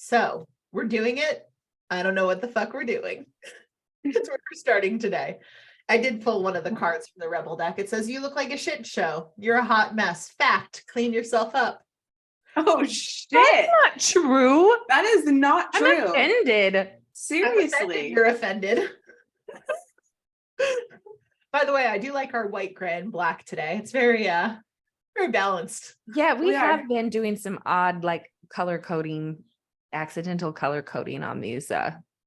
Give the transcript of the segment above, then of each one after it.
So we're doing it. I don't know what the fuck we're doing. That's where we're starting today. I did pull one of the cards from the Rebel deck. It says, you look like a shit show. You're a hot mess. Fact, clean yourself up. Oh, shit. That's not true. That is not I'm true. offended. Seriously. You're offended. By the way, I do like our white, gray, and black today. It's very balanced. Yeah, we We are. have been doing some odd like color coding, accidental color coding on these.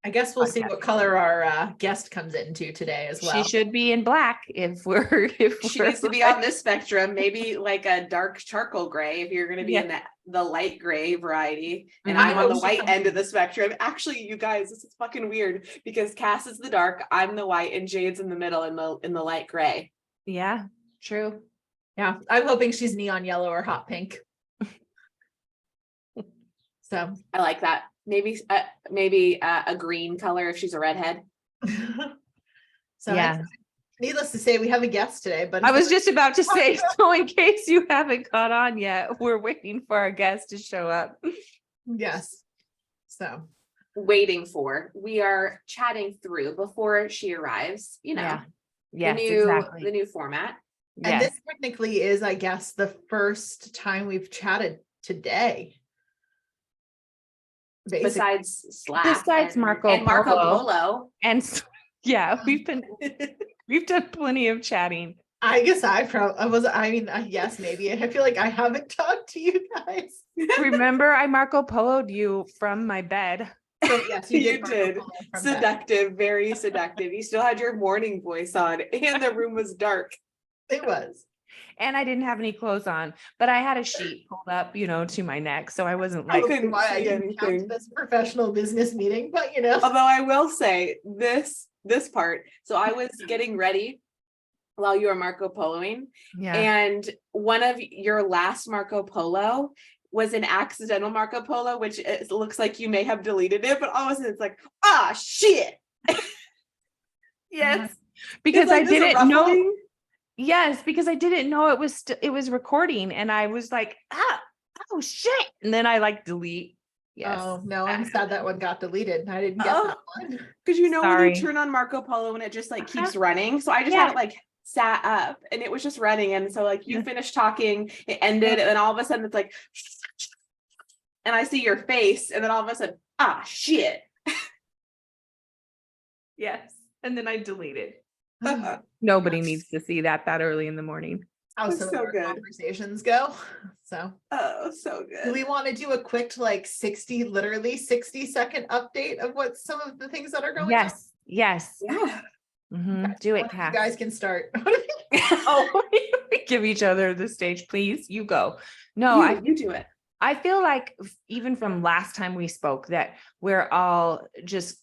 I guess we'll see Podcast. what color our guest comes into today as well. She should be in black if we're She needs to be on this spectrum, maybe like a dark charcoal gray if you're going to be in the light gray variety. And I'm on the white end of the spectrum. Actually, you guys, this is fucking weird because Cass is the dark, I'm the white, and Jade's in the middle in the light gray. Yeah, true. Yeah, I'm hoping she's neon yellow or hot pink. So I like that. Maybe a green color if she's a redhead. So Yeah. Needless to say, we have a guest today, but I was just about to say, so in case you haven't caught on yet, we're waiting for our guest to show up. yes. So Waiting for. We are chatting through before she arrives, you know. Yeah. Yes, the new format. and Yes. this technically is, I guess, the first time we've chatted today. Basically. Besides Slack. Besides Marco Polo. And yeah, we've done plenty of chatting. I guess yes, maybe. I feel like I haven't talked to you guys. Remember, I Marco Polo'd you from my bed. So yes, you You did. Marco did. Polo from that. Seductive, very seductive. You still had your morning voice on and the room was dark. It was. And I didn't have any clothes on, but I had a sheet pulled up, to my neck. So I wasn't I like, couldn't Why I see didn't count anything. this professional business meeting, but Although I will say this part. So I was getting ready while you were Marco Poloing, yeah. and one of your last Marco Polo was an accidental Marco Polo, which it looks like you may have deleted it, but all of a sudden it's like, shit. Yes. Because Like, I didn't know. ruffling. Yes, because I didn't know it was recording, and I was like, oh shit. And then I like delete. Yes. Oh no, I'm sad that one got deleted. I didn't get that one. Because when Sorry. you turn on Marco Polo and it just like keeps running. So I just had it like sat up and it was just running. And so like you finished talking, it ended, and then all of a sudden it's like, and I see your face, and then all of a sudden, shit. Yes. And then I deleted. Nobody Yes. needs to see that early in the morning. How That's some so of our good. conversations go. So Oh, so do good. we want to do a quick literally 60-second update of what some of the things that are going on? Yes. Yes. Yeah. Mhm. Do it, One of Cass. you guys can start. Oh, we give each other the stage, please. You go. No, you do it. I feel like even from last time we spoke that we're all just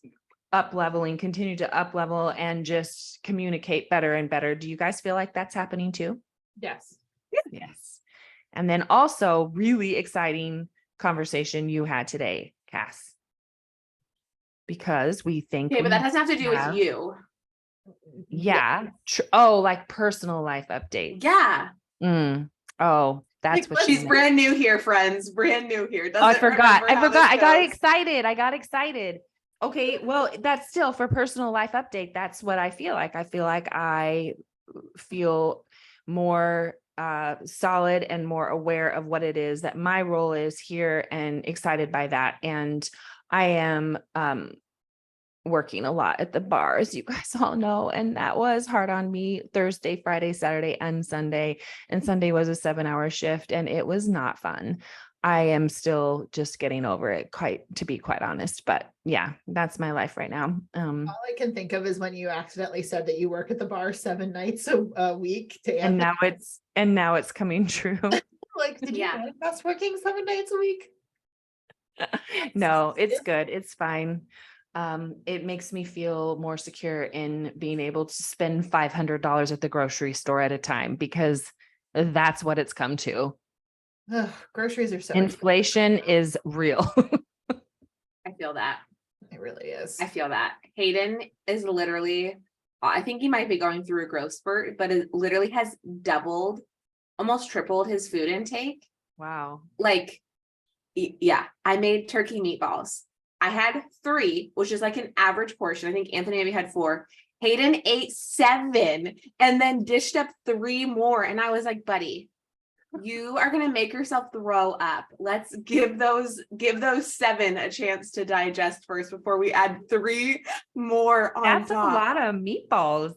continue to up level and just communicate better and better. Do you guys feel like that's happening too? Yes. Yes. And then also really exciting conversation you had today, Cass. Because we think. Okay, but that doesn't have to do have- with you. Yeah. Like personal life update. Yeah. Oh, that's what She's you brand new here, friends. Brand new here. Oh, I Doesn't forgot. remember how this I got goes. excited. Okay, well, that's still for personal life update. That's what I feel like. I feel more solid and more aware of what it is that my role is here, and excited by that. And I am working a lot at the bar, as you guys all know, and that was hard on me Thursday, Friday, Saturday, and Sunday. And Sunday was a 7-hour shift, and it was not fun. I am still just getting over it, to be quite honest. But yeah, that's my life right now. All I can think of is when you accidentally said that you work at the bar 7 nights a week to and now it's coming true. like, did you manifest working 7 nights a week? No, it's good. It's fine. It makes me feel more secure in being able to spend $500 at the grocery store at a time, because that's what it's come to. Ugh, groceries are so Inflation is real. I feel that. It really is. I feel that. Hayden is literally, I think he might be going through a growth spurt, but it literally has doubled, almost tripled his food intake. Wow. Like Yeah, I made turkey meatballs. I had 3, which is like an average portion. I think Anthony maybe had 4. Hayden ate 7 and then dished up 3 more. And I was like, buddy, you are going to make yourself throw up. Let's give those 7 a chance to digest first before we add 3 more on That's top. a lot of meatballs.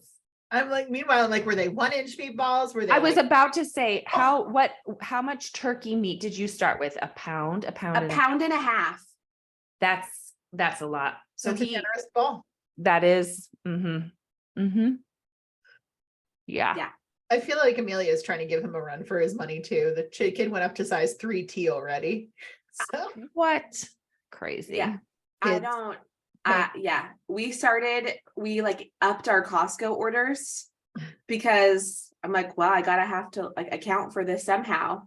I'm like, meanwhile, like, were they 1-inch meatballs? Were they I was like, about to say, how much turkey meat did you start with? A pound, a pound and a half. That's a lot. So that's a generous ball. that is, yeah. I feel like Amelia is trying to give him a run for his money too. The chicken went up to size 3T already. So What? Crazy. Yeah. Kids. We like upped our Costco orders because I'm like, well, I gotta have to like account for this somehow.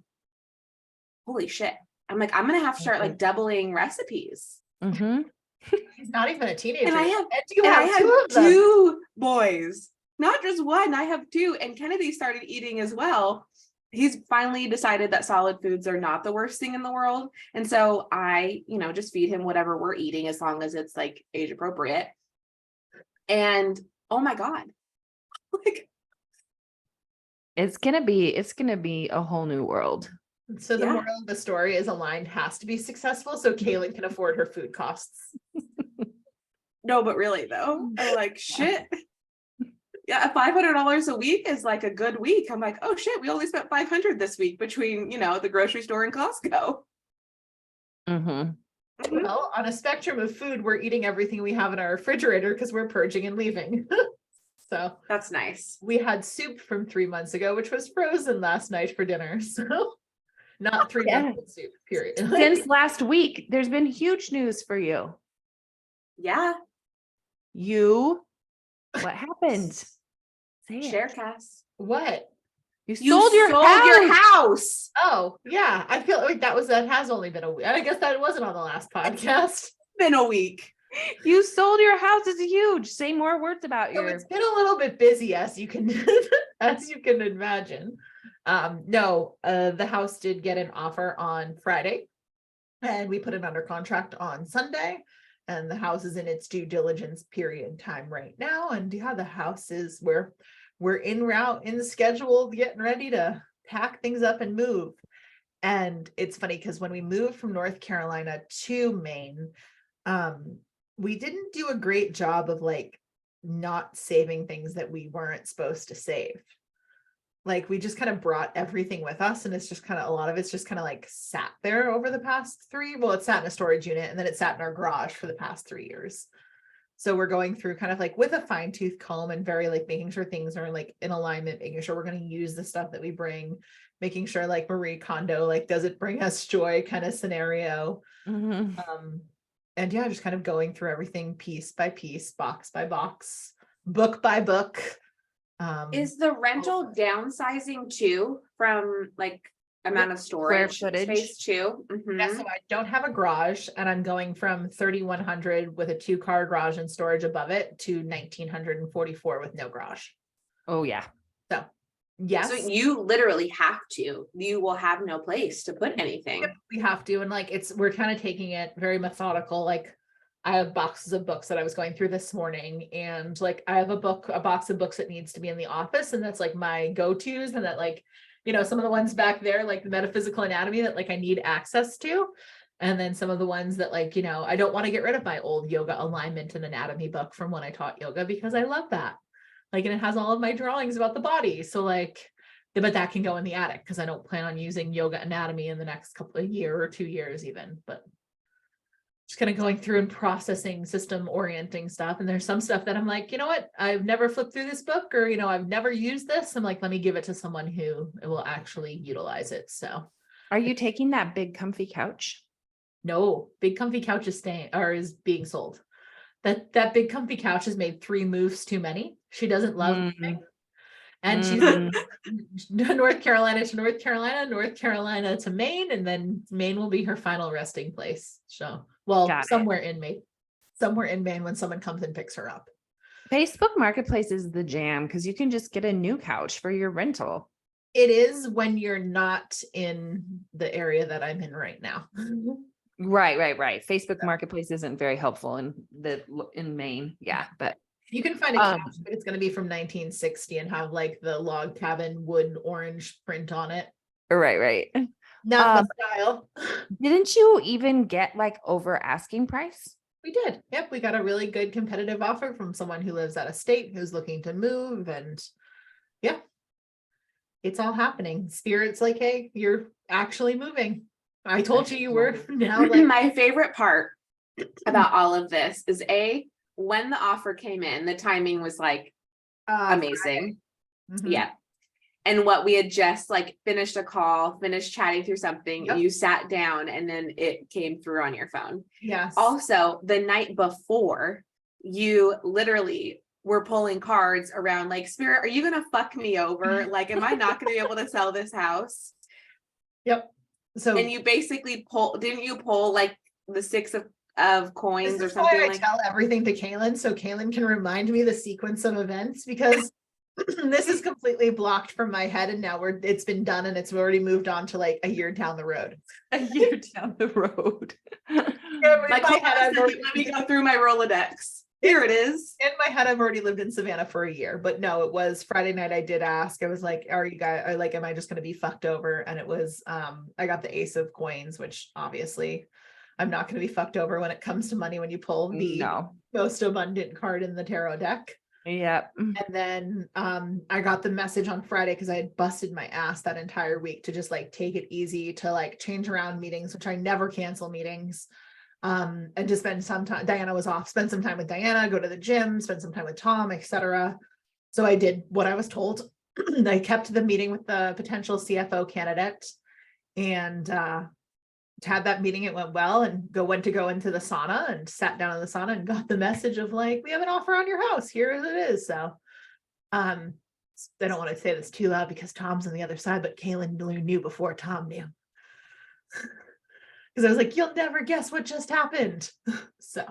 Holy shit. I'm like, I'm gonna have to start like doubling recipes. He's not even a teenager. And I have, and 2 boys, not just 1. I have 2. And Kennedy started eating as well. He's finally decided that solid foods are not the worst thing in the world. And so I, just feed him whatever we're eating as long as it's like age appropriate. And oh my God, like It's gonna be a whole new world. So the moral of the story is Aligned has to be successful so Kaylin can afford her food costs. No, but really though, I'm like, shit. Yeah, $500 a week is like a good week. I'm like, oh shit, we only spent $500 this week between, the grocery store and Costco. Well, on a spectrum of food, we're eating everything we have in our refrigerator because we're purging and leaving. So that's nice. We had soup from 3 months ago, which was frozen last night for dinner. So not 3 months of soup, period. Since last week, there's been huge news for you. Yeah. What happened? Say it. Sharecast. What? You sold your house. Oh, yeah. I feel like that has only been a week. I guess that wasn't on the last podcast. It's been a week. You sold your house. It's huge. Say more words about So it's been a little bit busy, as you can imagine. The house did get an offer on Friday and we put it under contract on Sunday, and the house is in its due diligence period time right now. And the house is we're en route in the schedule, getting ready to pack things up and move. And it's funny because when we moved from North Carolina to Maine, we didn't do a great job of like not saving things that we weren't supposed to save. Like we just kind of brought everything with us, and it's just kind of, a lot of it's just kind of like sat there over the past 3. Well, it sat in a storage unit and then it sat in our garage for the past 3 years. So we're going through kind of like with a fine tooth comb and very like making sure things are like in alignment, making sure we're going to use the stuff that we bring, making sure like Marie Kondo, like, does it bring us joy kind of scenario. And just kind of going through everything piece by piece, box by box, book by book. Is the rental downsizing too from like amount of storage space too? Yeah, so I don't have a garage, and I'm going from 3,100 with a 2-car garage and storage above it to 1,944 with no garage. Oh yeah. So yes. So you literally have to. You will have no place to put anything. Yep, we have to, and like we're kind of taking it very methodical. Like I have boxes of books that I was going through this morning, and like I have a box of books that needs to be in the office, and that's like my go-tos, and that like, some of the ones back there, like the metaphysical anatomy, that like I need access to. And then some of the ones that like, I don't want to get rid of my old yoga alignment and anatomy book from when I taught yoga, because I love that. Like, and it has all of my drawings about the body. So like, but that can go in the attic because I don't plan on using yoga anatomy in the next couple of year or 2 years even, but just kind of going through and processing, system orienting stuff. And there's some stuff that I'm like, you know what, I've never flipped through this book, or, I've never used this. I'm like, let me give it to someone who will actually utilize it. So are you taking that big comfy couch? No, big comfy couch is is being sold. That big comfy couch has made 3 moves too many. She doesn't love moving. And she's North Carolina to North Carolina, North Carolina to Maine, and then Maine will be her final resting place. So, somewhere in Maine when someone comes and picks her up. Facebook Marketplace is the jam because you can just get a new couch for your rental. It is when you're not in the area that I'm in right now. Right. Facebook Marketplace isn't very helpful in Maine. Yeah, but you can find a couch, but it's going to be from 1960 and have like the log cabin wood orange print on it. Right. Not the style. Didn't you even get like over asking price? We did. Yep. We got a really good competitive offer from someone who lives out of state who's looking to move. And yeah, it's all happening. Spirit's like, hey, you're actually moving. I told you were now. Like my favorite part about all of this is when the offer came in, the timing was like amazing. Mm-hmm. Yeah. And what we had just like finished chatting through something, and you sat down and then it came through on your phone. Yes. Also, the night before, you literally were pulling cards around like, Spirit, are you going to fuck me over? Like, am I not going to be able to sell this house? Yep. So, and you basically didn't you pull like the 6 of coins or something? Why I tell everything to Kaylin, so Kaylin can remind me the sequence of events, because this is completely blocked from my head, and now it's been done and it's already moved on to like a year down the road. A year down the road. Like, let me go through my Rolodex. Here it is. In my head, I've already lived in Savannah for a year, but no, it was Friday night. I did ask. I was like, are you guys like, am I just going to be fucked over? And it was, I got the ace of coins, which obviously I'm not going to be fucked over when it comes to money, when you pull the most abundant card in the tarot deck. Yep. And then I got the message on Friday because I had busted my ass that entire week to just like take it easy, to like change around meetings, which I never cancel meetings. And to spend some time, Diana was off, spend some time with Diana, go to the gym, spend some time with Tom, etc. So I did what I was told. I kept the meeting with the potential CFO candidate and had that meeting. It went well, and went to go into the sauna and sat down in the sauna and got the message of like, we have an offer on your house. Here it is. So I don't want to say this too loud because Tom's on the other side, but Kaylin knew before Tom knew. Because I was like, you'll never guess what just happened. So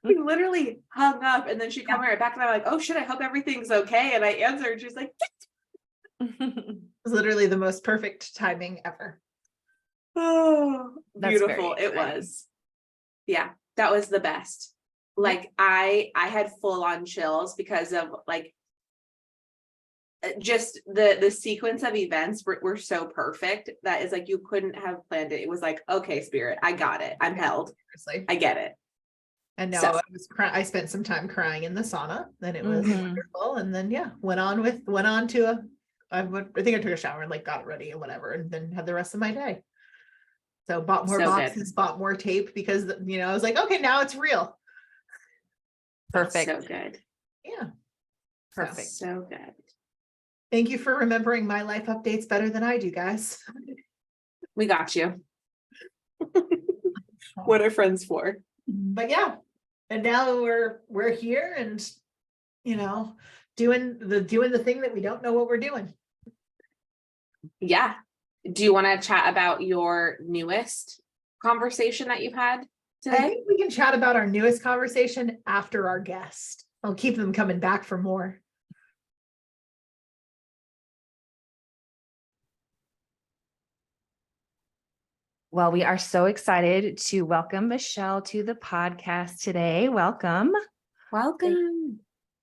we literally hung up, and then she called me right back, and I'm like, oh shit, I hope everything's okay. And I answered, she's like, it was literally the most perfect timing ever. Oh, beautiful. It was. Yeah, that was the best. Like I had full on chills because of like just the sequence of events were so perfect that is like, you couldn't have planned it. It was like, okay, Spirit, I got it. I'm held. Seriously. I get it. And now I spent some time crying in the sauna, and it was wonderful. And then went on to I think I took a shower and like got ready and whatever, and then had the rest of my day. So bought more boxes, bought more tape, because I was like, okay, now it's real. Perfect. So good. Yeah. Perfect. So good. Thank you for remembering my life updates better than I do, guys. We got you. What are friends for? But yeah, and now we're here and doing the thing that we don't know what we're doing. Yeah. Do you want to chat about your newest conversation that you've had today? I think we can chat about our newest conversation after our guest. I'll keep them coming back for more. Well, we are so excited to welcome Michelle to the podcast today. Welcome.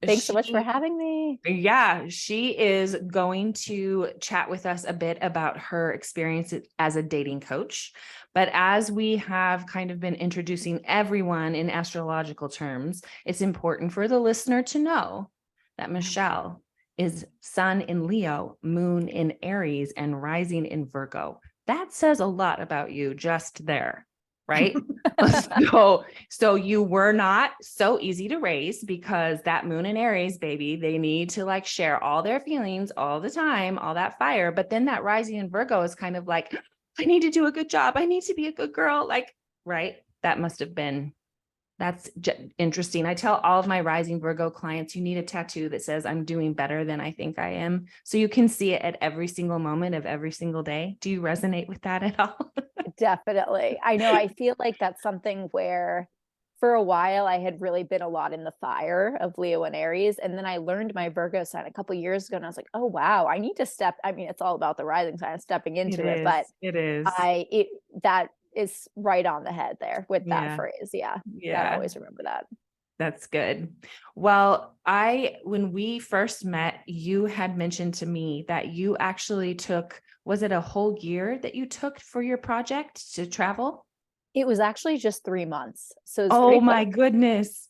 Thanks so much for having me. Yeah, she is going to chat with us a bit about her experience as a dating coach. But as we have kind of been introducing everyone in astrological terms, it's important for the listener to know that Michelle is Sun in Leo, Moon in Aries, and rising in Virgo. That says a lot about you just there, right? So you were not so easy to raise, because that Moon in Aries, baby, they need to like share all their feelings all the time, all that fire. But then that rising in Virgo is kind of like, I need to do a good job. I need to be a good girl. Like, right. That's interesting. I tell all of my rising Virgo clients, you need a tattoo that says I'm doing better than I think I am. So you can see it at every single moment of every single day. Do you resonate with that at all? Definitely. I know. I feel like that's something where for a while, I had really been a lot in the fire of Leo and Aries. And then I learned my Virgo sign a couple years ago, and I was like, oh, wow, I need to I mean, it's all about the rising sign, stepping into it, but It is. that is right on the head there with that Yeah. phrase. Yeah. Yeah. Gotta always remember that. That's good. Well, when we first met, you had mentioned to me that you actually took, was it a whole year that you took for your project to travel? It was actually just 3 months. So it's Oh pretty my quick. goodness.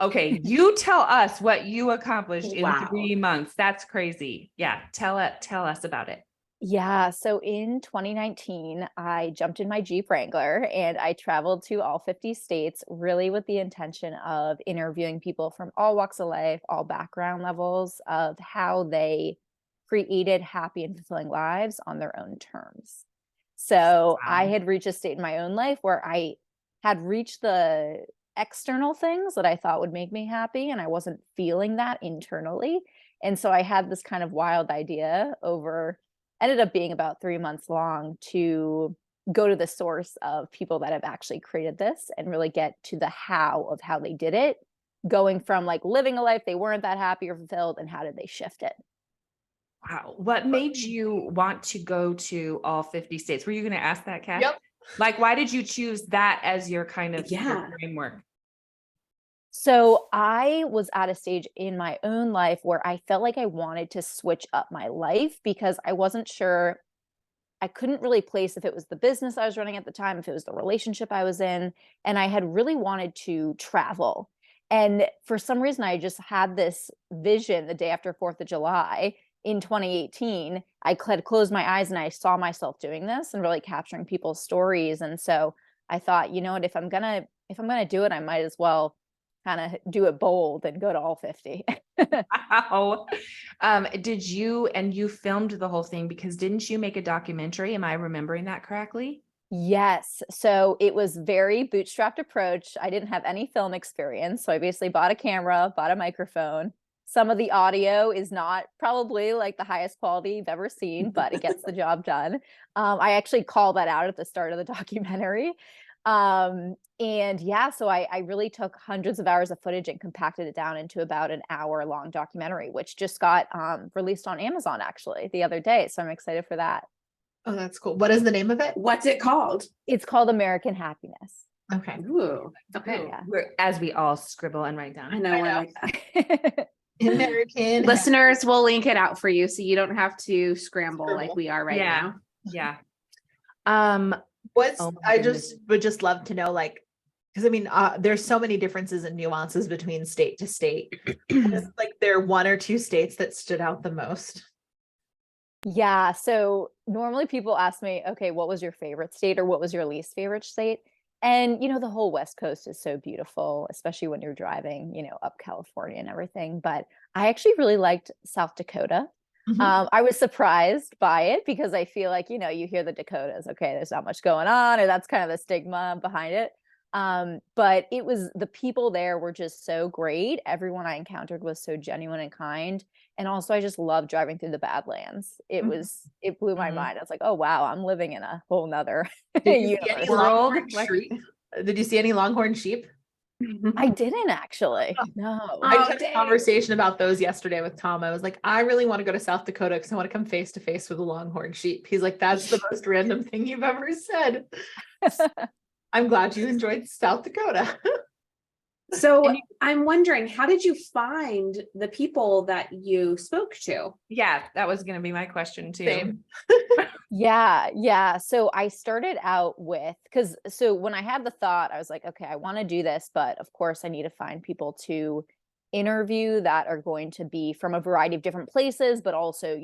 Okay, you tell us what you accomplished in Wow. 3 months. That's crazy. Yeah, tell us about it. Yeah. So in 2019, I jumped in my Jeep Wrangler and I traveled to all 50 states, really with the intention of interviewing people from all walks of life, all background levels, of how they created happy and fulfilling lives on their own terms. So I Wow. had reached a state in my own life where I had reached the external things that I thought would make me happy, and I wasn't feeling that internally. And so I had this kind of wild idea ended up being about 3 months long, to go to the source of people that have actually created this and really get to the how of how they did it, going from like living a life they weren't that happy or fulfilled, and how did they shift it. Wow. What made you want to go to all 50 states? Were you going to ask that, Kat? Yep. Like, why did you choose that as your kind of your Yeah. framework? So I was at a stage in my own life where I felt like I wanted to switch up my life, because I wasn't sure. I couldn't really place if it was the business I was running at the time, if it was the relationship I was in, and I had really wanted to travel. And for some reason, I just had this vision the day after 4th of July in 2018. I had closed my eyes and I saw myself doing this and really capturing people's stories. And so I thought, you know what, if I'm gonna do it, I might as well kind of do it bold and go to all 50. Wow. You filmed the whole thing, because didn't you make a documentary? Am I remembering that correctly? Yes. So it was very bootstrapped approach. I didn't have any film experience. So I basically bought a camera, bought a microphone. Some of the audio is not probably like the highest quality you've ever seen, but it gets the job done. I actually call that out at the start of the documentary. And yeah, so I really took hundreds of hours of footage and compacted it down into about an hour-long documentary, which just got released on Amazon actually the other day. So I'm excited for that. Oh, that's cool. What is the name of it? What's it called? It's called American Happiness. Okay. Ooh. Okay. Yeah. As we all scribble and write down. I know. I We're know. like that. American Listeners, we'll link it out for you so you don't have to scramble like we are right now. Yeah. What's Oh my I goodness. just would just love to know, like, because I mean, there's so many differences and nuances between state to state. Like, there are one or two states that stood out the most. Yeah. So normally people ask me, okay, what was your favorite state or what was your least favorite state? And, the whole West Coast is so beautiful, especially when you're driving, up California and everything. But I actually really liked South Dakota. I was surprised by it because I feel like, you hear the Dakotas, okay, there's not much going on, or that's kind of the stigma behind it. But the people there were just so great. Everyone I encountered was so genuine and kind. And also I just love driving through the Badlands. It blew my mind. I was like, oh wow, I'm living in a whole nother universe. Did you see any longhorn sheep? I didn't actually. No. I just had a conversation about those yesterday with Tom. I was like, I really want to go to South Dakota because I want to come face to face with a longhorn sheep. He's like, that's the most random thing you've ever said. I'm glad you enjoyed South Dakota. So I'm wondering, how did you find the people that you spoke to? Yeah, that was going to be my question too. Same. Yeah. So I started out so when I had the thought, I was like, okay, I want to do this, but of course I need to find people to interview that are going to be from a variety of different places, but also,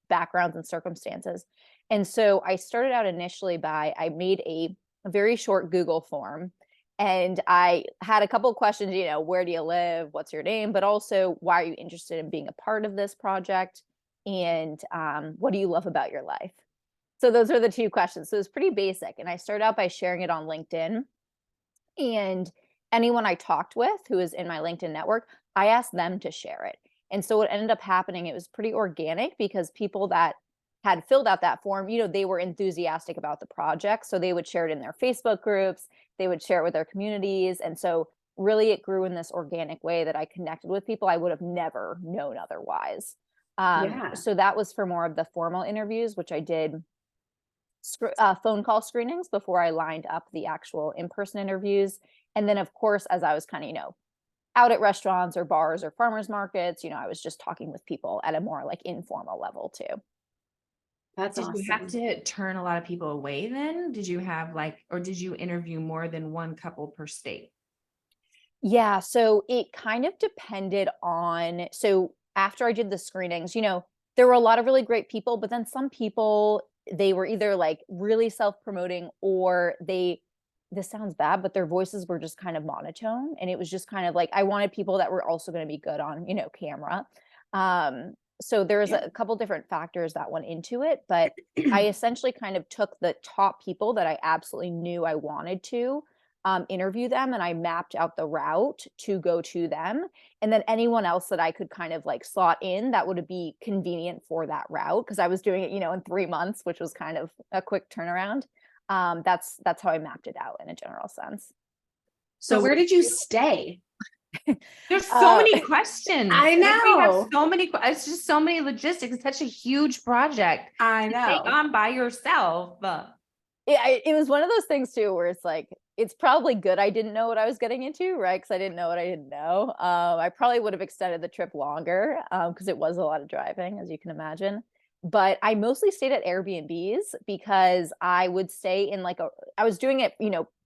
backgrounds and circumstances. And so I started out initially I made a very short Google form. And I had a couple of questions, where do you live? What's your name? But also, why are you interested in being a part of this project? And what do you love about your life? So those are the two questions. So it's pretty basic. And I started out by sharing it on LinkedIn. And anyone I talked with who is in my LinkedIn network, I asked them to share it. And so what ended up happening, it was pretty organic because people that had filled out that form, they were enthusiastic about the project. So they would share it in their Facebook groups, they would share it with their communities. And so really it grew in this organic way that I connected with people I would have never known otherwise. So that was for more of the formal interviews, which I did phone call screenings before I lined up the actual in-person interviews. And then of course, as I was kind of, out at restaurants or bars or farmers markets, I was just talking with people at a more like informal level too. That's Did awesome. you have to turn a lot of people away then? Did you have or did you interview more than one couple per state? Yeah, so it kind of depended on, so after I did the screenings, there were a lot of really great people, but then some people, they were either like really self-promoting or this sounds bad, but their voices were just kind of monotone. And it was just kind of like, I wanted people that were also going to be good on, camera. So there's a couple different factors that went into it, but I essentially kind of took the top people that I absolutely knew I wanted to interview them, and I mapped out the route to go to them. And then anyone else that I could kind of like slot in that would be convenient for that route, because I was doing it, in 3 months, which was kind of a quick turnaround. That's how I mapped it out in a general sense. So where did you stay? There's so many questions. I We know. have so many. It's just so many logistics. It's such a huge project. I to know. take on by yourself. Yeah, it was one of those things too, where it's like, it's probably good I didn't know what I was getting into, right? Because I didn't know what I didn't know. I probably would have extended the trip longer because it was a lot of driving, as you can imagine. But I mostly stayed at Airbnbs because I would stay in I was doing it,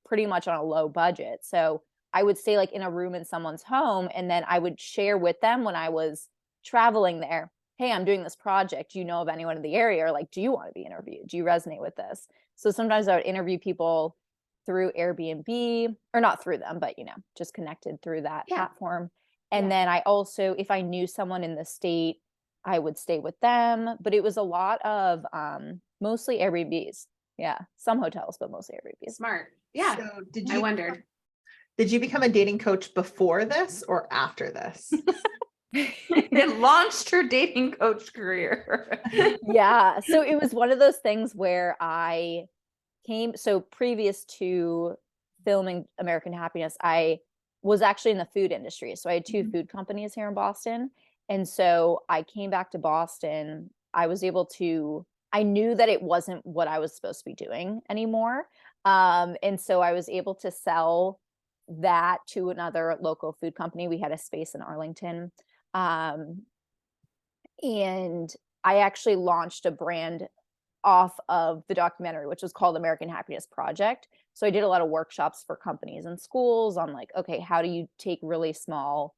pretty much on a low budget. So I would stay like in a room in someone's home, and then I would share with them when I was traveling there, hey, I'm doing this project. Do you know of anyone in the area? Or like, do you want to be interviewed? Do you resonate with this? So sometimes I would interview people through Airbnb, or not through them, but just connected through that platform. And then I also, if I knew someone in the state, I would stay with them. But it was a lot of mostly Airbnbs. Yeah, some hotels, but mostly Airbnbs. Smart. Yeah. So I wondered. Did you become a dating coach before this or after this? It launched her dating coach career. Yeah. So it was one of those things where I so previous to filming American Happiness, I was actually in the food industry. So I had 2 food companies here in Boston. And so I came back to Boston. I knew that it wasn't what I was supposed to be doing anymore. And so I was able to sell that to another local food company. We had a space in Arlington. And I actually launched a brand off of the documentary, which was called American Happiness Project. So I did a lot of workshops for companies and schools on like, okay, how do you take really small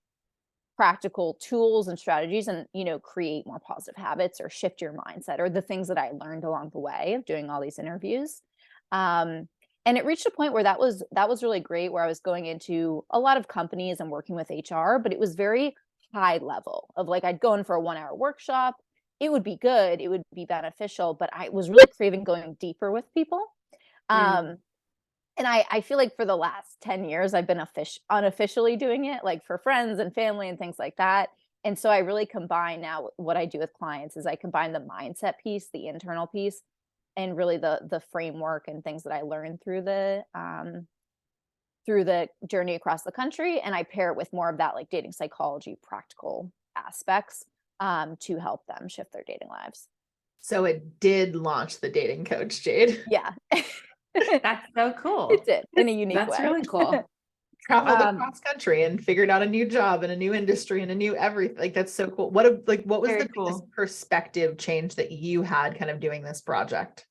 practical tools and strategies and, create more positive habits or shift your mindset, or the things that I learned along the way of doing all these interviews. And it reached a point where that was really great, where I was going into a lot of companies and working with HR, but it was very high level of like, I'd go in for a 1-hour workshop. It would be good, it would be beneficial, but I was really craving going deeper with people. And I feel like for the last 10 years, I've been unofficially doing it, like for friends and family and things like that. And so I really combine now what I do with clients is I combine the mindset piece, the internal piece, and really the framework and things that I learned through the journey across the country. And I pair it with more of that like dating psychology, practical aspects to help them shift their dating lives. So it did launch the dating coach, Jade. Yeah. That's so cool. It did in a unique way. That's really cool. Traveled across country and figured out a new job and a new industry and a new everything. Like, that's so cool. What was Very the cool. biggest perspective change that you had kind of doing this project?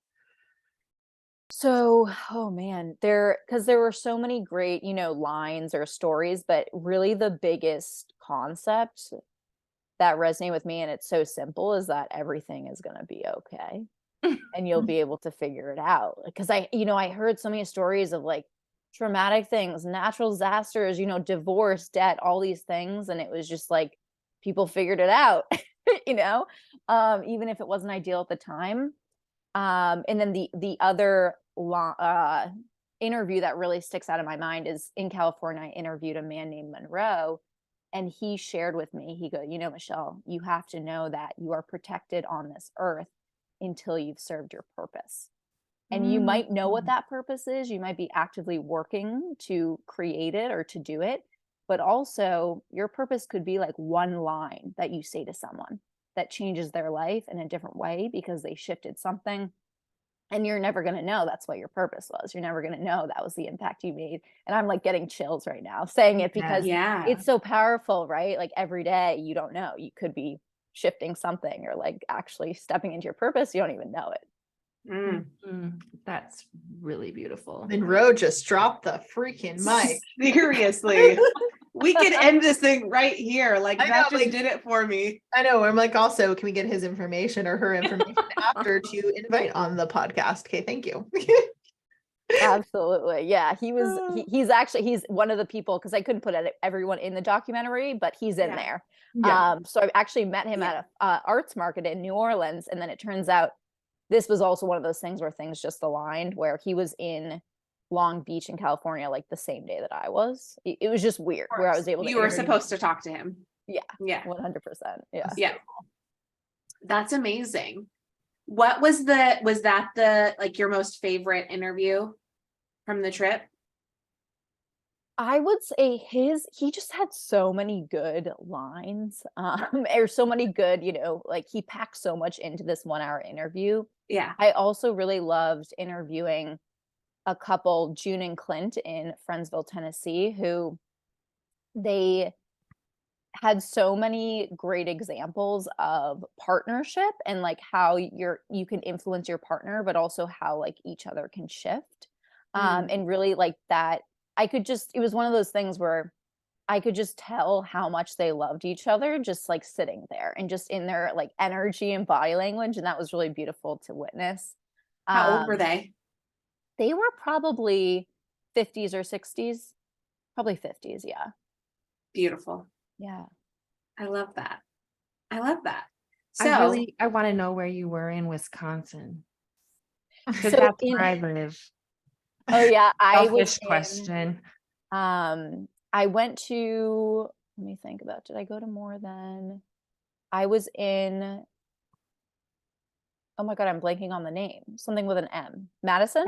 So, oh man, because there were so many great, lines or stories, but really the biggest concept that resonated with me, and it's so simple, is that everything is going to be okay. And you'll be able to figure it out. Because I heard so many stories of like traumatic things, natural disasters, divorce, debt, all these things. And it was just like, people figured it out, even if it wasn't ideal at the time. And then the other interview that really sticks out in my mind is in California. I interviewed a man named Monroe, and he shared with me, he goes, Michelle, you have to know that you are protected on this earth until you've served your purpose. And you might know what that purpose is. You might be actively working to create it or to do it. But also your purpose could be like one line that you say to someone that changes their life in a different way because they shifted something. And you're never going to know that's what your purpose was. You're never going to know that was the impact you made. And I'm like getting chills right now saying it because it's so powerful, right? Like every day you don't know. You could be shifting something or like actually stepping into your purpose. You don't even know it. That's really beautiful. Monroe just dropped the freaking mic. Seriously. We could end this thing right here. Like I that know, just like- did it for me. I know. I'm like, also, can we get his information or her information after to invite on the podcast? Okay, thank you. Absolutely. Yeah. He's one of the people, because I couldn't put everyone in the documentary, but he's in there. Yeah. So I actually met him at a arts market in New Orleans. And then it turns out this was also one of those things where things just aligned, where he was in Long Beach in California, like the same day that I was. It was just weird where I was able to. You were supposed to talk to him. Yeah. Yeah. 100%. Yeah. Yeah. That's amazing. What was that the like your most favorite interview from the trip? I would say he just had so many good lines, or so many good, like he packed so much into this 1 hour interview. Yeah. I also really loved interviewing a couple, June and Clint in Friendsville, Tennessee, who they had so many great examples of partnership and like how you can influence your partner, but also how like each other can shift. And really like that, it was one of those things where I could just tell how much they loved each other, just like sitting there and just in their like energy and body language. And that was really beautiful to witness. How old were they? They were probably 50s or 60s, probably 50s. Yeah. Beautiful. Yeah. I love that. So I want to know where you were in Wisconsin. Because So that's where I live. Oh yeah. Selfish question. I went to, let me think about, did I go to more than, I was in, oh my God, I'm blanking on the name. Something with an M. Madison?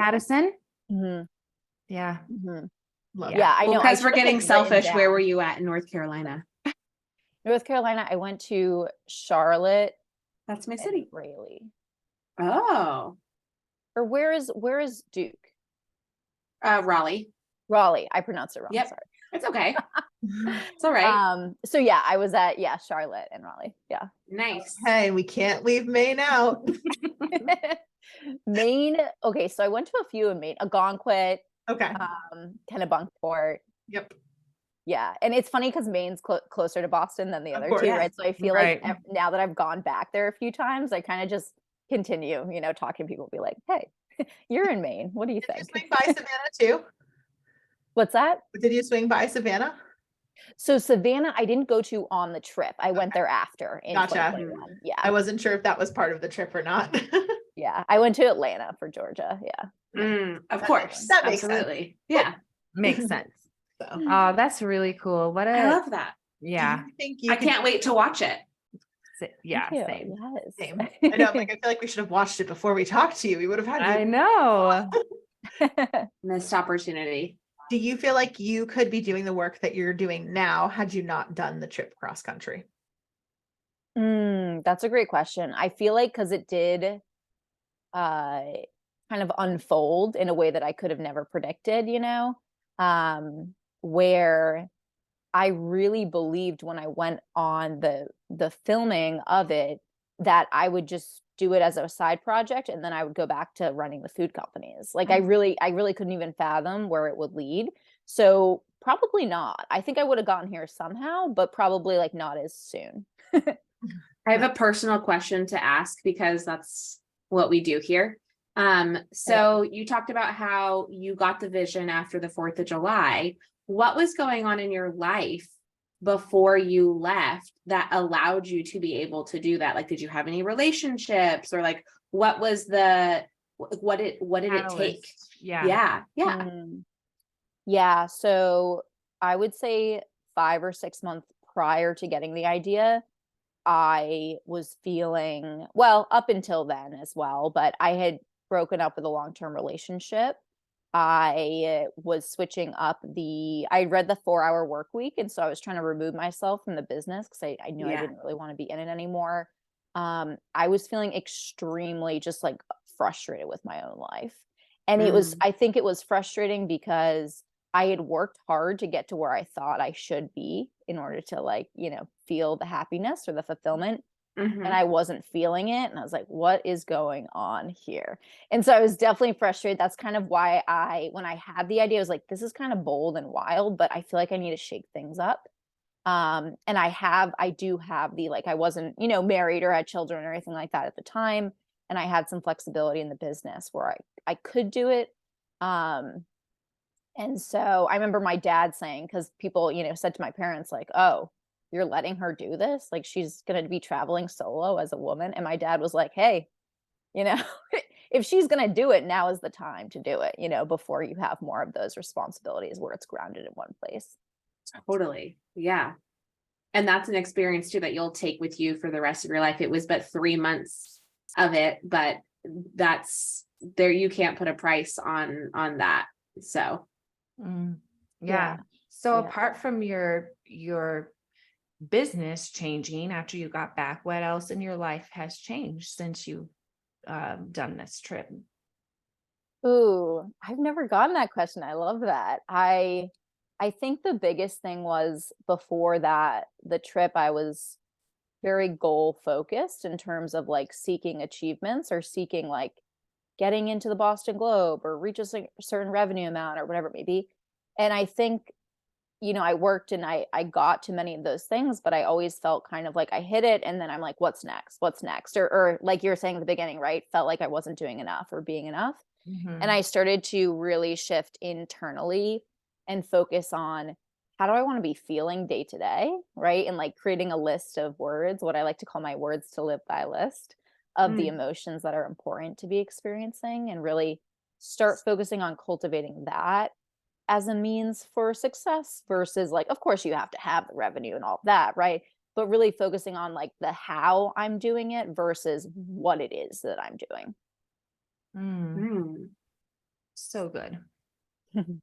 Mm-hmm. Yeah. Mm-hmm. Love Yeah, I know. because I we're should have, getting like, written selfish. Where down. were you at in North Carolina? North Carolina, I went to Charlotte That's my and city. Raleigh. Oh. Or where is Duke? Raleigh. Raleigh. I pronounced it wrong. Yep. Sorry. It's okay. It's all right. So yeah, I was at Charlotte and Raleigh. Yeah. Nice. Hey, we can't leave Maine out. Maine. Okay, so I went to a few in Maine. Algonquin, Okay. Kennebunkport. Yep. Yeah, and it's funny because Maine's closer to Boston than the Of other course. two, Yeah. right? So I feel Right. like now that I've gone back there a few times, I kind of just continue, talking to people, be like, "Hey, you're in Maine. What do you Did you think?" swing by Savannah too? What's that? Did you swing by Savannah? So Savannah, I didn't go to on the trip. I went there after in Gotcha. 2021. Yeah, I wasn't sure if that was part of the trip or not. yeah. I went to Atlanta for Georgia. Yeah. Of course. That makes sense. Absolutely. Yeah. Makes sense. So, Oh, that's really cool. What I love that. yeah. do you think you I could- can't wait to watch it. Yeah, Thank you. same. Yes. Same. I know. I'm like, I feel like we should have watched it before we talked to you. We would have had you. I know. Missed opportunity. Do you feel like you could be doing the work that you're doing now had you not done the trip cross country? That's a great question. I feel like because it did kind of unfold in a way that I could have never predicted, where I really believed when I went on the filming of it that I would just do it as a side project and then I would go back to running the food companies. Like I really couldn't even fathom where it would lead. So probably not. I think I would have gotten here somehow, but probably like not as soon. I have a personal question to ask because that's what we do here. So you talked about how you got the vision after the 4th of July. What was going on in your life before you left that allowed you to be able to do that? Like, did you have any relationships or like, what was what did it take? Yeah. Yeah. Yeah. So I would say 5 or 6 months prior to getting the idea, I was feeling, well, up until then as well, but I had broken up with a long-term relationship. I was switching up I read the 4-hour work week. And so I was trying to remove myself from the business because I knew I didn't really want to be in it anymore. I was feeling extremely just like frustrated with my own life. And I think it was frustrating because I had worked hard to get to where I thought I should be in order to like, feel the happiness or the fulfillment. And I wasn't feeling it. And I was like, what is going on here? And so I was definitely frustrated. That's kind of why when I had the idea, I was like, this is kind of bold and wild, but I feel like I need to shake things up. And I do have like, I wasn't, married or had children or anything like that at the time. And I had some flexibility in the business where I could do it. And so I remember my dad saying, because people, said to my parents, like, oh, you're letting her do this? Like, she's going to be traveling solo as a woman. And my dad was like, hey, if she's going to do it, now is the time to do it, before you have more of those responsibilities where it's grounded in one place. Totally. Yeah. And that's an experience too that you'll take with you for the rest of your life. It was but 3 months of it, but that's there. You can't put a price on that. So. Yeah. So apart from your business changing after you got back, what else in your life has changed since you've done this trip? Ooh, I've never gotten that question. I love that. I think the biggest thing was before that, the trip, I was very goal focused in terms of like seeking achievements or seeking like getting into the Boston Globe or reach a certain revenue amount or whatever it may be. And I think, I worked and I got to many of those things, but I always felt kind of like I hit it. And then I'm like, what's next? What's next? Or like you're saying at the beginning, right? Felt like I wasn't doing enough or being enough. And I started to really shift internally and focus on how do I want to be feeling day to day, right? And like creating a list of words, what I like to call my words to live by list of the emotions that are important to be experiencing, and really start focusing on cultivating that as a means for success versus like, of course you have to have the revenue and all that, right? But really focusing on like the how I'm doing it versus what it is that I'm doing. So good.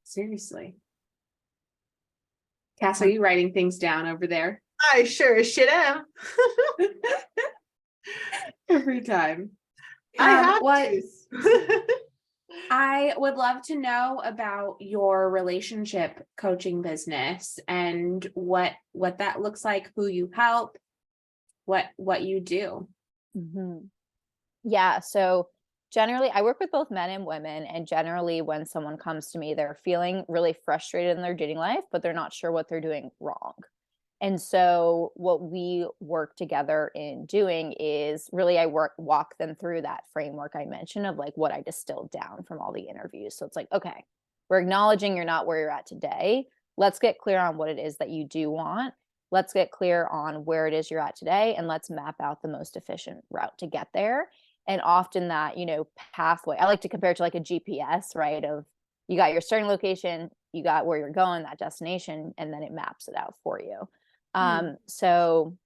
Seriously. Cass, are you writing things down over there? I sure as shit am. Every time. I have to. I would love to know about your relationship coaching business and what that looks like, who you help, what you do. Yeah. So generally I work with both men and women, and generally when someone comes to me, they're feeling really frustrated in their dating life, but they're not sure what they're doing wrong. And so what we work together in doing is really walk them through that framework I mentioned of like what I distilled down from all the interviews. So it's like, okay, we're acknowledging you're not where you're at today. Let's get clear on what it is that you do want. Let's get clear on where it is you're at today, and let's map out the most efficient route to get there. And often that, pathway, I like to compare it to like a GPS, right? Of you got your starting location, you got where you're going, that destination, and then it maps it out for you. So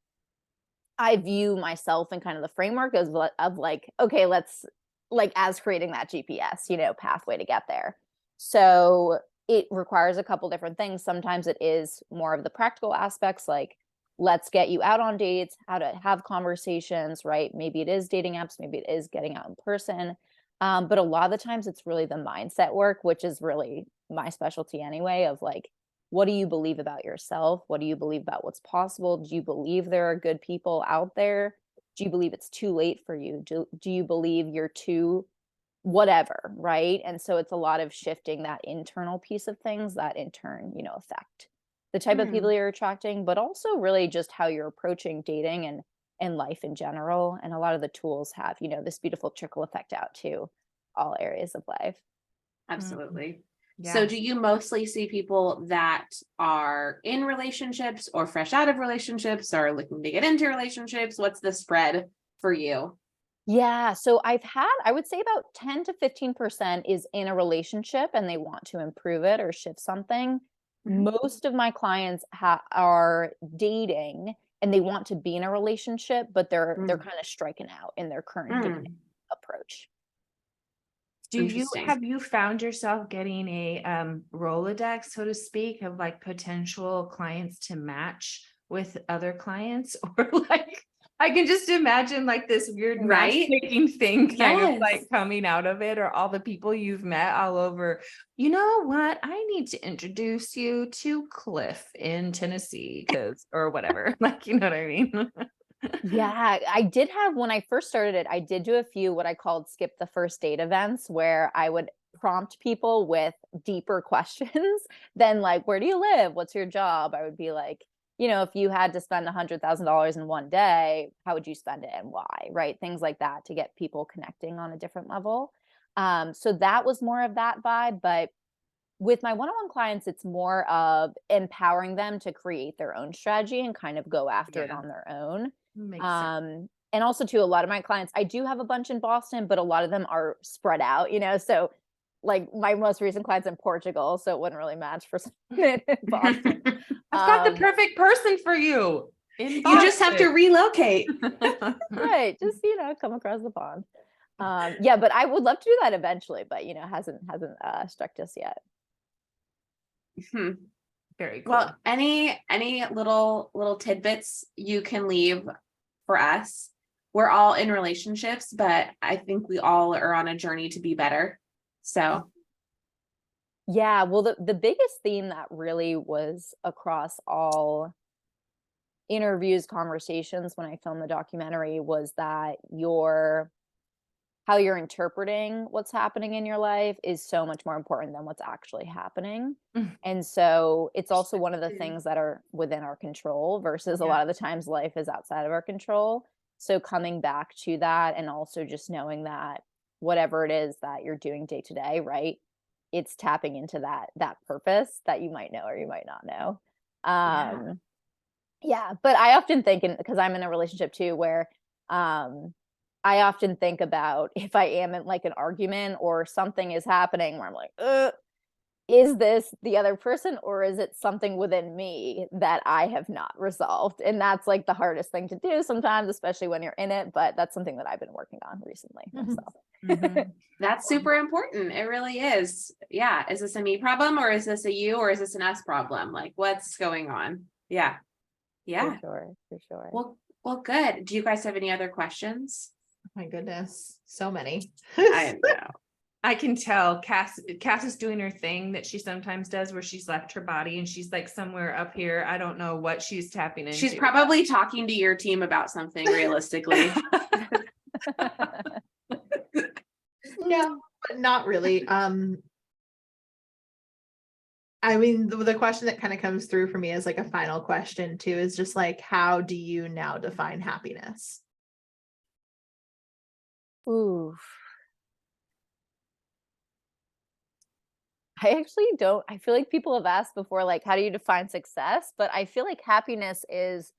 I view myself in kind of the framework of like, okay, let's like as creating that GPS, pathway to get there. So it requires a couple different things. Sometimes it is more of the practical aspects, like let's get you out on dates, how to have conversations, right? Maybe it is dating apps, maybe it is getting out in person. But a lot of the times it's really the mindset work, which is really my specialty anyway, of like, what do you believe about yourself? What do you believe about what's possible? Do you believe there are good people out there? Do you believe it's too late for you? Do you believe you're too whatever, right? And so it's a lot of shifting that internal piece of things that in turn, affect the type of people you're attracting, but also really just how you're approaching dating and life in general. And a lot of the tools have, this beautiful trickle effect out to all areas of life. Absolutely. Yeah. So do you mostly see people that are in relationships or fresh out of relationships or looking to get into relationships? What's the spread for you? Yeah. So I would say about 10 to 15% is in a relationship and they want to improve it or shift something. Most of my clients are dating and they want to be in a relationship, but they're Mm. kind of striking out in their current dating approach. Have you found yourself getting a Rolodex, so to speak, of like potential clients to match with other clients? Or like, I can just imagine like this weird Right? matchmaking thing kind of Yes. like coming out of it, or all the people you've met all over. You know what? I need to introduce you to Cliff in Tennessee, or whatever. Like, you know what I mean? Yeah, I did have, when I first started it, I did do a few what I called skip the first date events, where I would prompt people with deeper questions than like, where do you live? What's your job? I would be like, you know, if you had to spend $100,000 in one day, how would you spend it and why? Right? Things like that to get people connecting on a different level. So that was more of that vibe. But with my one-on-one clients, it's more of empowering them to create their own strategy and kind of go after it on their own. Makes sense. And also too, a lot of my clients, I do have a bunch in Boston, but a lot of them are spread out, you know, so like my most recent client's in Portugal, so it wouldn't really match for someone in Boston. I've got the perfect person for you. You just have to relocate. Right, just, you know, come across the pond. Yeah, but I would love to do that eventually, but you know, hasn't struck us yet. Very cool. Well, any little tidbits you can leave for us? We're all in relationships, but I think we all are on a journey to be better. So yeah, well, the biggest theme that really was across all interviews, conversations when I filmed the documentary was that how you're interpreting what's happening in your life is so much more important than what's actually happening. And so it's also one of the things that are within our control versus a lot of the times life is outside of our control. So coming back to that, and also just knowing that whatever it is that you're doing day to day, right, it's tapping into that purpose that you might know or you might not know. Yeah, but I often think, because I'm in a relationship too, where I often think about if I am in like an argument or something is happening where I'm like, is this the other person, or is it something within me that I have not resolved? And that's like the hardest thing to do sometimes, especially when you're in it. But that's something that I've been working on recently myself. That's super important. It really is. Yeah. Is this a me problem, or is this a you, or is this an us problem? Like, what's going on? Yeah. Yeah. For sure. Well, good. Do you guys have any other questions? My goodness, so many. I know. I can tell Cass is doing her thing that she sometimes does, where she's left her body and she's like somewhere up here. I don't know what she's tapping into. She's probably talking to your team about something realistically. No, but not really. I mean, the question that kind of comes through for me as like a final question too is just like, how do you now define happiness? Ooh. I actually don't. I feel like people have asked before, like, how do you define success? But I feel like happiness is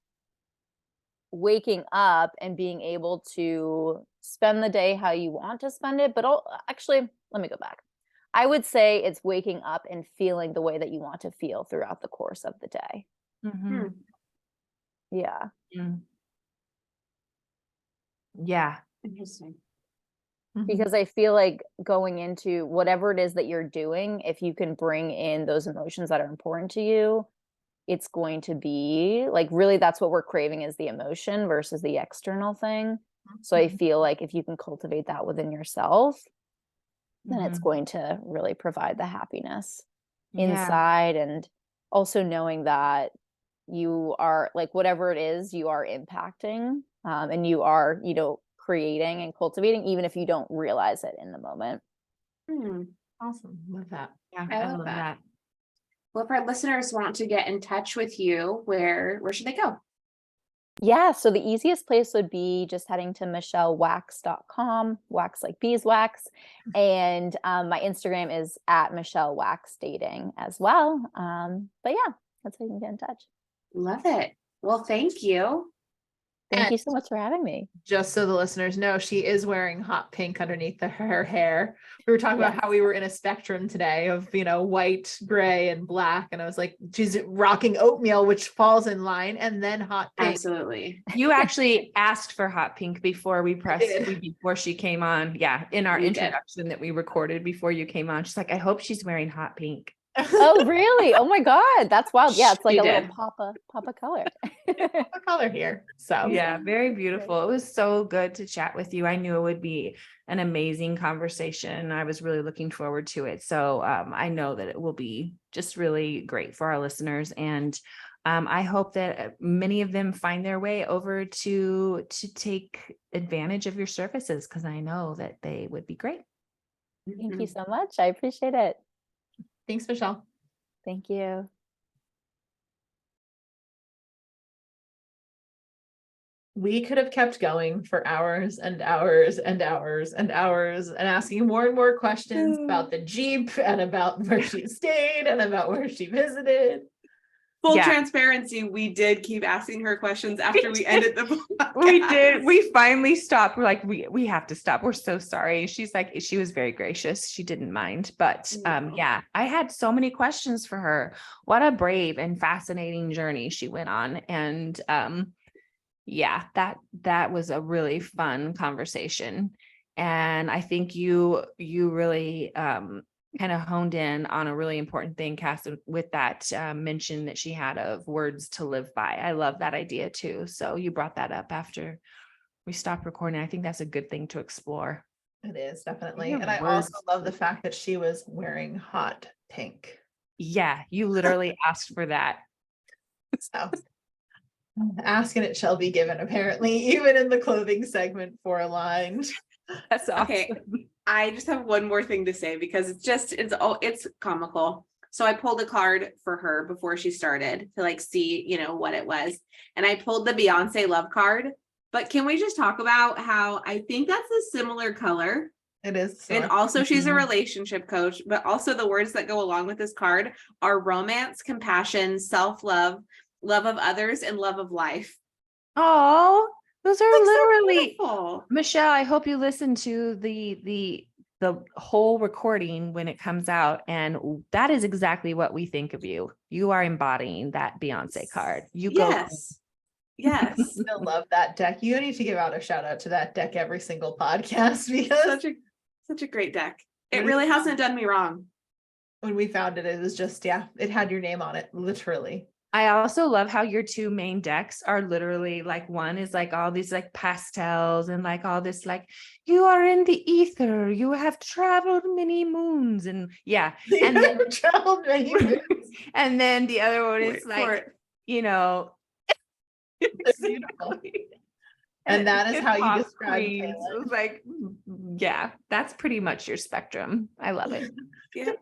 waking up and being able to spend the day how you want to spend it. But actually, let me go back. I would say it's waking up and feeling the way that you want to feel throughout the course of the day. Yeah. Yeah. Interesting. Because I feel like going into whatever it is that you're doing, if you can bring in those emotions that are important to you, it's going to be like, really, that's what we're craving, is the emotion versus the external thing. So I feel like if you can cultivate that within yourself, then it's going to really provide the happiness inside. And also knowing that you are, like, whatever it is you are impacting, and you are, you know, creating and cultivating, even if you don't realize it in the moment. Awesome. Love that. Yeah, I love that. Well, if our listeners want to get in touch with you, where should they go? Yeah, so the easiest place would be just heading to michellewax.com, wax like beeswax. And my Instagram is @MichelleWaxDating as well. But yeah, that's how you can get in touch. Love it. Well, thank you. Thank you And so much for having me. just so the listeners know, she is wearing hot pink underneath her hair. We were talking Yes. about how we were in a spectrum today of, white, gray, and black. And I was like, she's rocking oatmeal, which falls in line, and then hot pink. Absolutely. You actually asked for hot pink before we did. before she came on. Yeah. In our We did. introduction that we recorded before you came on. She's like, I hope she's wearing hot pink. Oh, really? Oh my God. That's wild. Yeah, it's like She a did. little papa color. A color here. So Yeah, very beautiful. It was so good to chat with you. I knew it would be an amazing conversation. I was really looking forward to it. So I know that it will be just really great for our listeners. And I hope that many of them find their way over to take advantage of your services, because I know that they would be great. Thank you so much. I appreciate it. thanks, Michelle. Thank you. We could have kept going for hours and hours and hours and hours and asking more and more questions about the Jeep and about where she stayed and about where she visited. Full Yeah. transparency, we did keep asking her questions after we ended the podcast. We did. We finally stopped. We're like, we have to stop. We're so sorry. She's like, she was very gracious. She didn't mind. But yeah, I had so many questions for her. What a brave and fascinating journey she went on. And yeah, that was a really fun conversation. And I think you really kind of honed in on a really important thing, Cass, with that mention that she had of words to live by. I love that idea too. So you brought that up after we stopped recording. I think that's a good thing to explore. It is definitely. Yeah, And I words. also love the fact that she was wearing hot pink. Yeah, you literally asked for that. So ask and it shall be given, apparently, even in the clothing segment for aligned. That's awesome. Okay. I just have one more thing to say because it's comical. So I pulled a card for her before she started to like see, what it was. And I pulled the Beyonce love card. But can we just talk about how I think that's a similar color? It is. And also she's a Mhm. relationship coach, but also the words that go along with this card are romance, compassion, self-love, love of others, and love of life. Oh, those are Like, so literally beautiful. Michelle. I hope you listen to the whole recording when it comes out, and that is exactly what we think of you. You are embodying that Beyonce card. You go. Yes. Yes. I love that deck. You need to give out a shout out to that deck every single podcast because Such a great deck. It When really we hasn't done me wrong. when we found it, it was just, it had your name on it, literally. I also love how your two main decks are literally like, one is like all these like pastels and like all this like, you are in the ether, you have traveled many moons, and yeah, and then traveled many moons. and then the other one Wait is for like, it. It's beautiful. And that is how you hip-hop describe queens. It Kaylin. was like, yeah, that's pretty much your spectrum. I love it. Yeah.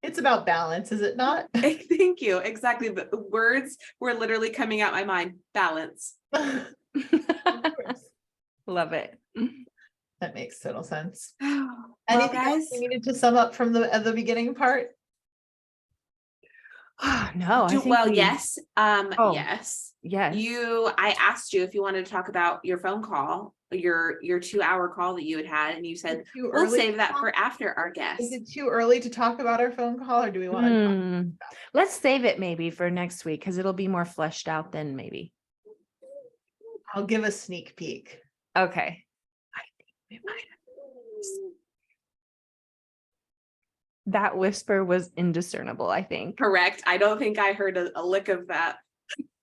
It's about balance, is it not? Thank you. Exactly. The words were literally coming out my mind. Balance. Of course. Love it. That makes total sense. Well, Anything else guys, we needed to sum up from the beginning part? No, I think yes. Oh. Yes. yes. I asked you if you wanted to talk about your phone call, your 2-hour call that you had, and you said Too we'll early save to that talk? for after our Is guest. it too early to talk about our phone call, or do we want to? Let's save it maybe for next week because it'll be more fleshed out then maybe. I'll give a sneak peek. Okay. That whisper was indiscernible, I think. Correct. I don't think I heard a lick of that.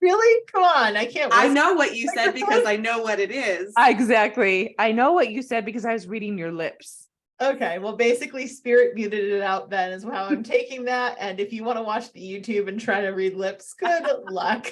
Really? Come on, I can't. I whisper. know what you said because I know what it is. Exactly. I know what you said because I was reading your lips. Okay, well, basically, Spirit muted it out. Then is how I'm taking that. And if you want to watch the YouTube and try to read lips, good luck.